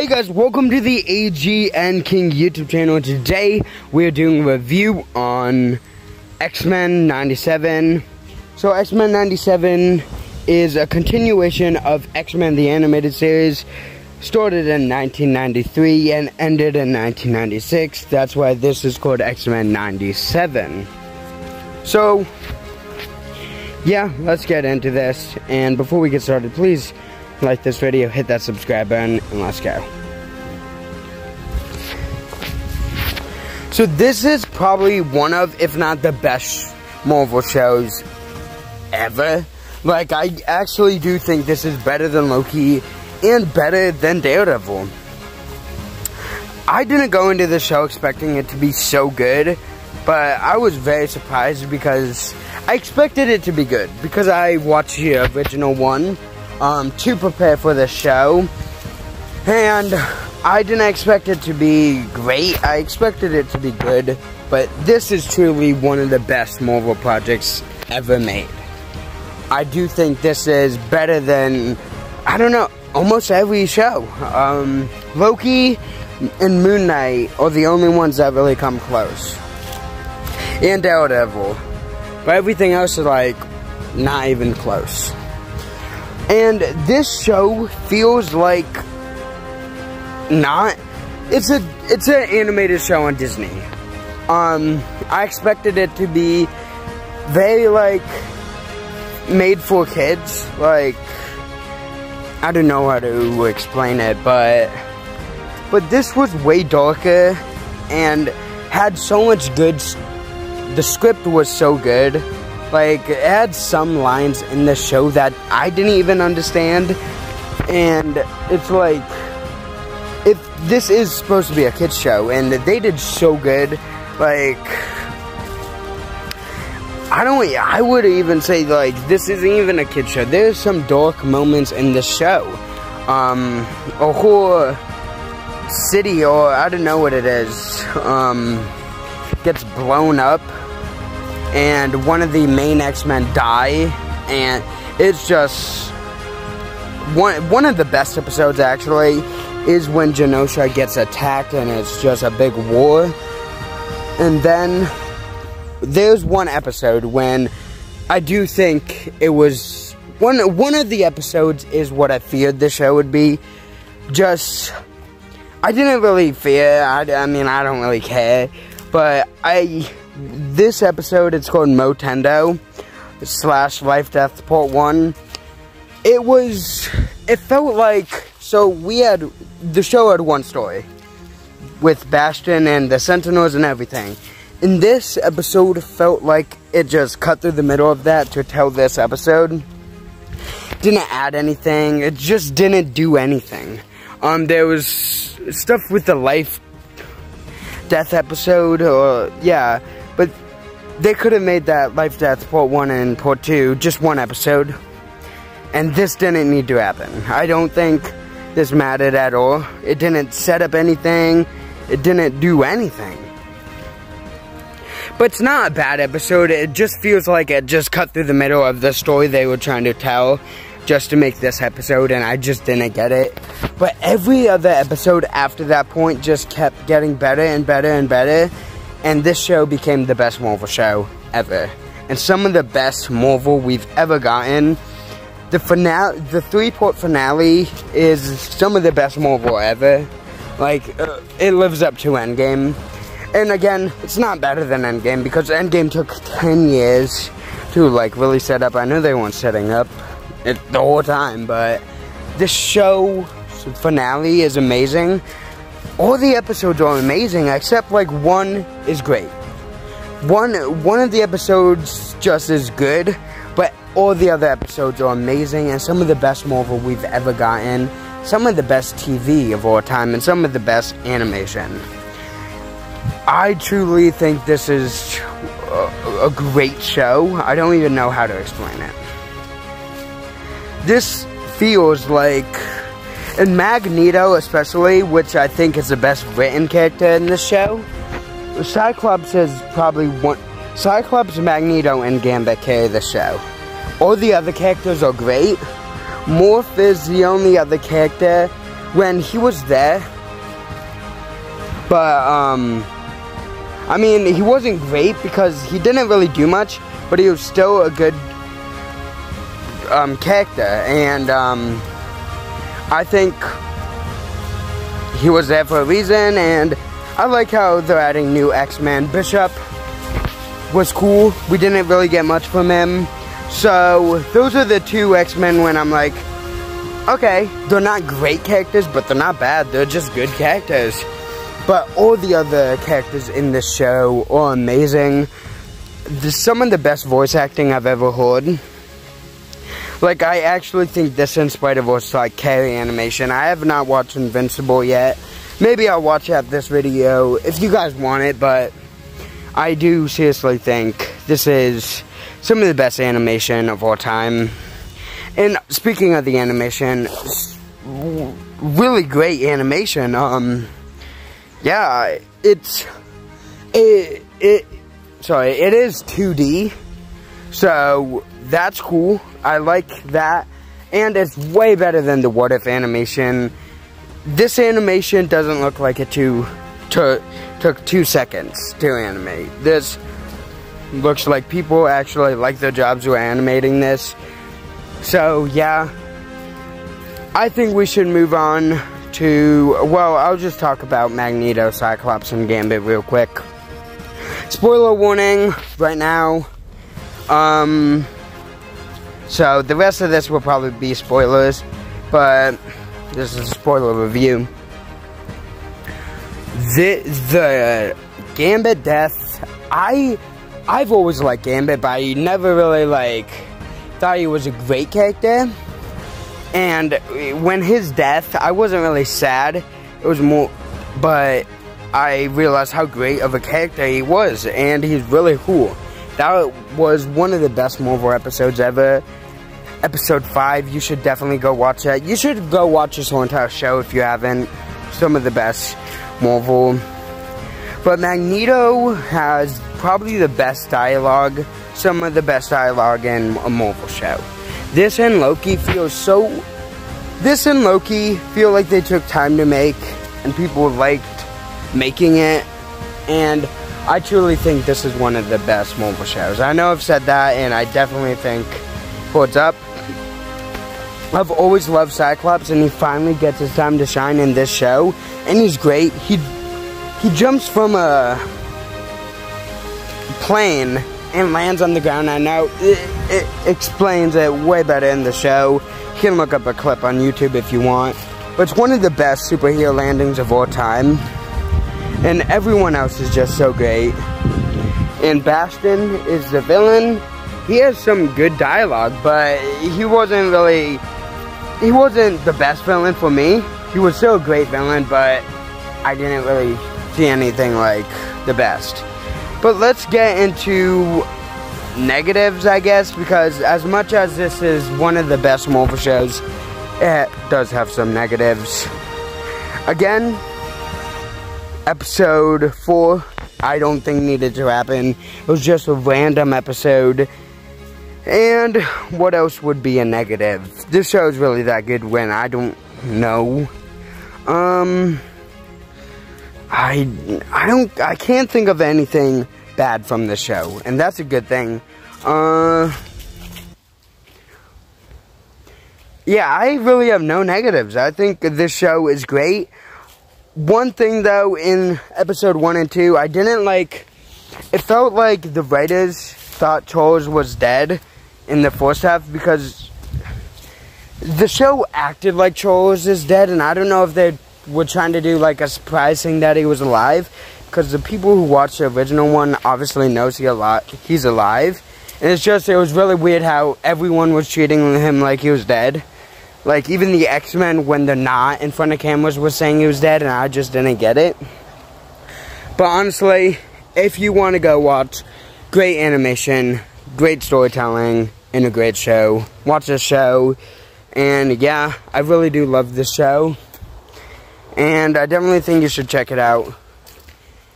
guys, welcome to the XMEN King YouTube channel. Today we're doing a review on XMEN 97. So XMEN 97 is a continuation of XMEN the animated series, started in 1993 and ended in 1996. That's why this is called XMEN 97. So yeah, let's get into this. And before we get started, please like this video, hit that subscribe button, and let's go. So this is probably one of, if not the best Marvel shows ever. Like, I actually do think this is better than Loki and better than Daredevil. I didn't go into the show expecting it to be so good, but I was very surprised because I expected it to be good because I watched the original one to prepare for the show, and I didn't expect it to be great. I expected it to be good, but this is truly one of the best Marvel projects ever made. I do think this is better than, I don't know, almost every show. Loki and Moon Knight are the only ones that really come close, and Daredevil, but everything else is like not even close. And this show feels like not. It's an animated show on Disney. I expected it to be very like made for kids. Like, I don't know how to explain it, but this was way darker and had so much good. The script was so good. Like, it had some lines in the show that I didn't even understand, and it's like, if this is supposed to be a kids show, and they did so good. Like, I would even say, like, this isn't even a kids show. There's some dark moments in the show. A whole city, or I don't know what it is, gets blown up, and one of the main X-Men die, and it's just one of the best episodes actually is when Genosha gets attacked and it's just a big war. And then there's one episode when I do think it was one of the episodes is what I feared the show would be. Just, I didn't really fear, I mean, I don't really care, but this episode, it's called Motendo / Life Death Part 1. It felt like, so the show had one story with Bastion and the Sentinels and everything. And this episode felt like it just cut through the middle of that to tell this episode. Didn't add anything, it just didn't do anything. There was stuff with the Life Death episode, or yeah, but they could have made that Life Death Part 1 and Part 2 just one episode, and this didn't need to happen. I don't think this mattered at all. It didn't set up anything, it didn't do anything. But it's not a bad episode, it just feels like it just cut through the middle of the story they were trying to tell just to make this episode, and I just didn't get it. But every other episode after that point just kept getting better and better and better, and this show became the best Marvel show ever. And some of the best Marvel we've ever gotten. The finale, the 3-part finale, is some of the best Marvel ever. Like, it lives up to Endgame. And again, it's not better than Endgame, because Endgame took 10 years to, like, really set up. I know they weren't setting up it the whole time, but this show finale is amazing. All the episodes are amazing, except like one is great. One of the episodes just is good, but all the other episodes are amazing, and some of the best Marvel we've ever gotten, some of the best TV of all time, and some of the best animation. I truly think this is a great show. I don't even know how to explain it. This feels like, and Magneto especially, which I think is the best written character in this show. Cyclops is probably Cyclops, Magneto, and Gambit carry the show. All the other characters are great. Morph is the only other character when he was there. But, I mean, he wasn't great because he didn't really do much, but he was still a good character. And I think he was there for a reason. And I like how they're adding new X-Men. Bishop was cool. We didn't really get much from him. So those are the two X-Men when I'm like, okay, they're not great characters, but they're not bad. They're just good characters. But all the other characters in this show are amazing. There's some of the best voice acting I've ever heard. Like, I actually think this and Spider-Verse like carry animation. I have not watched Invincible yet. Maybe I'll watch out this video if you guys want it, but I do seriously think this is some of the best animation of all time. And speaking of the animation, really great animation. Yeah, it is 2D, so that's cool. I like that, and it's way better than the What If animation. This animation doesn't look like it took 2 seconds to animate. This looks like people actually like their jobs who are animating this. So yeah, I think we should move on to, well, I'll just talk about Magneto, Cyclops, and Gambit real quick. Spoiler warning right now. So the rest of this will probably be spoilers, but this is a spoiler review. The Gambit death, I've always liked Gambit, but I never really thought he was a great character. And when his death, I wasn't really sad. It was more, but I realized how great of a character he was, and he's really cool. That was one of the best Marvel episodes ever. Episode 5, you should definitely go watch that. You should go watch this whole entire show if you haven't. Some of the best Marvel. But Magneto has probably the best dialogue, some of the best dialogue in a Marvel show. This and Loki feel like they took time to make, and people liked making it, and I truly think this is one of the best Marvel shows. I know I've said that, and I definitely think holds up. I've always loved Cyclops, and he finally gets his time to shine in this show, and he's great. He jumps from a plane and lands on the ground. I know it explains it way better in the show. You can look up a clip on YouTube if you want. But it's one of the best superhero landings of all time. And everyone else is just so great. And Bastion is the villain. He has some good dialogue, but he wasn't the best villain for me. He was still a great villain, but I didn't really see anything like the best. But let's get into negatives, I guess, because as much as this is one of the best Marvel shows, it does have some negatives. Again, episode 4, I don't think needed to happen. It was just a random episode. And what else would be a negative? This show is really that good when I don't know. I can't think of anything bad from the show, and that's a good thing. Yeah, I really have no negatives. I think this show is great. One thing though, in episode 1 and 2, I didn't like, it felt like the writers thought Charles was dead in the first half, because the show acted like Charles is dead, and I don't know if they were trying to do like a surprise thing that he was alive, because the people who watched the original one obviously knows he's alive, and it was really weird how everyone was treating him like he was dead. Like, even the X-Men, when they're not in front of cameras, was saying he was dead, and I just didn't get it. But honestly, if you want to go watch great animation, great storytelling, and a great show, watch this show. And yeah, I really do love this show, and I definitely think you should check it out.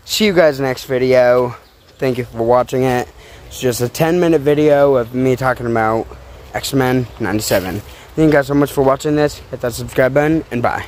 See you guys next video. Thank you for watching it. It's just a 10-minute video of me talking about X-Men 97. Thank you guys so much for watching this. Hit that subscribe button, and bye.